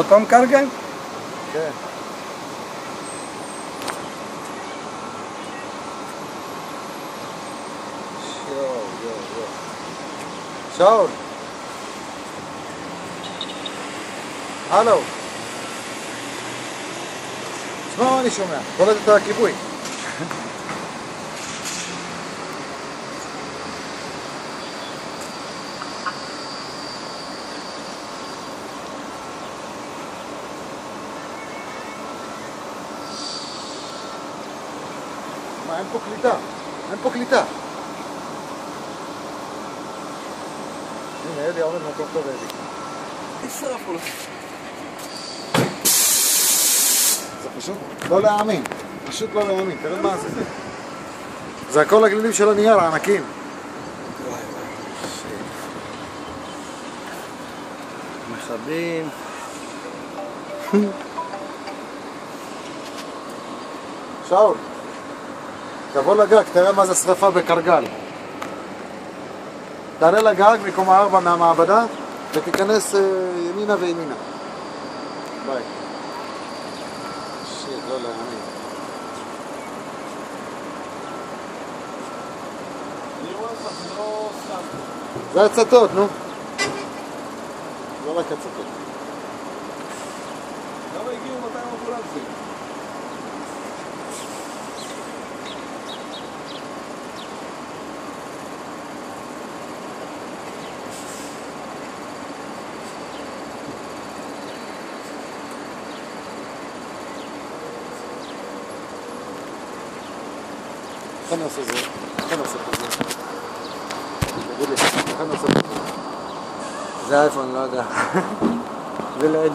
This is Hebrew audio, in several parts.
עוד פעם קרגל? כן. שאול. הלו. תשמע מה אני שומע, קולט את הכיבוי. מה, אין פה קליטה. אין פה קליטה. הנה, אלי עומד מקום טוב, אלי. נשרפו לך. זה פשוט לא להאמין. פשוט לא להאמין. תראה מה זה. זה הכל הגלילים של הנייר, הענקים. מכבים. שאול, תבוא לגג, תראה מה זה שריפה בקרגל. תעלה לגג מקום 4 מהמעבדה ותיכנס ימינה וימינה. ביי. שיט, לא להאמין. אני רואה לך, זה לא סתם. זה הצתות, נו. לא רק הצתות. למה הגיעו 200 אמבולנסים? איך אני עושה זה? איך אני עושה זה? תגיד לי, איך אני עושה זה? זה אייפון, לא יודע. זה לא אלי.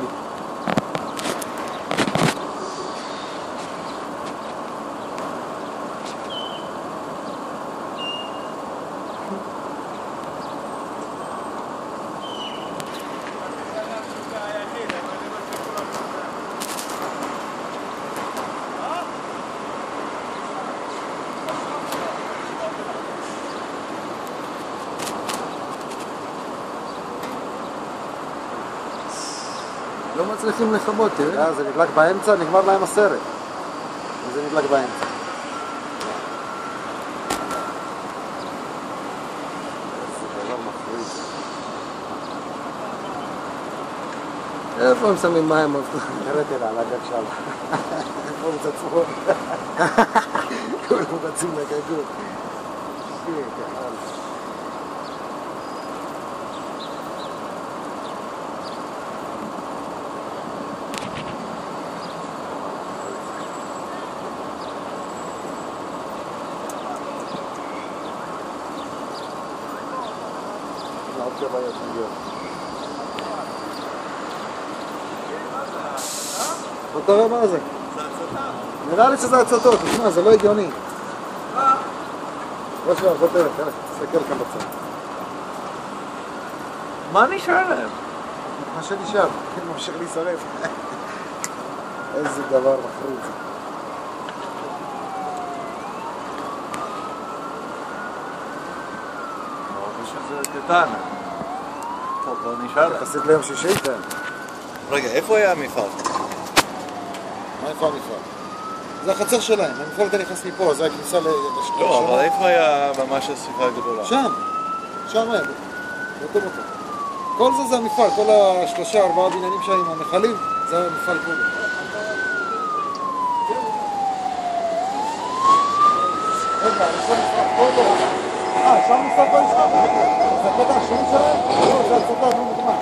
לא מצליחים לכבות, תראה. זה נדלק באמצע, נגמר להם הסרט. זה נדלק באמצע. זה דבר מחריד. איפה הם שמים מים? נראיתי לה, על הגג שם. איפה הם צצפו? כולם רצים לגגות. שיט, יחל. בוא תראה מה זה. זה הצתה. נראה לי שזה הצתות, תשמע, זה לא הגיוני. בוא תראה, תסתכל כאן בצד. מה נשאר להם? מה שנשאר, ממשיך להישרף. איזה דבר מחריד. שזה קטן. טוב, לא נשאר להם. יחסית ליום שישי, כן. רגע, איפה היה המפעל? מה איפה המפעל? זה החצר שלהם, המפעל אתה נכנס מפה, זה הכניסה לשלום. לא, אבל איפה היה ממש השריפה הגדולה? שם, שם היה, באותו מקום. כל זה המפעל, כל השלושה, 4 בניינים שם עם המכלים, זה המפעל כולו. רגע, אני שם מפעל כולו. שם מפעל כל נשמע? זה הקטע השני שלהם? לא, זה הצתה, נו נגמר.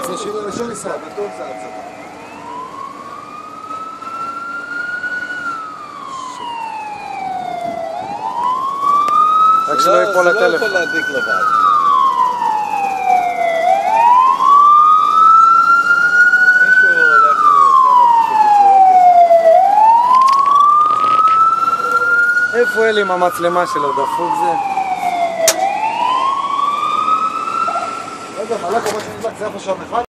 זה של משרד. בטוח זה הצתה. רק שלא ייפול זה לא הטלפון. יכול להדליק לבד. מישהו הולך לשם בצורה כזאת. איפה אלי עם המצלמה שלו? דפוק זה? לא יודע, מלאק או מה שנדלק, זה איפה שהמפעל?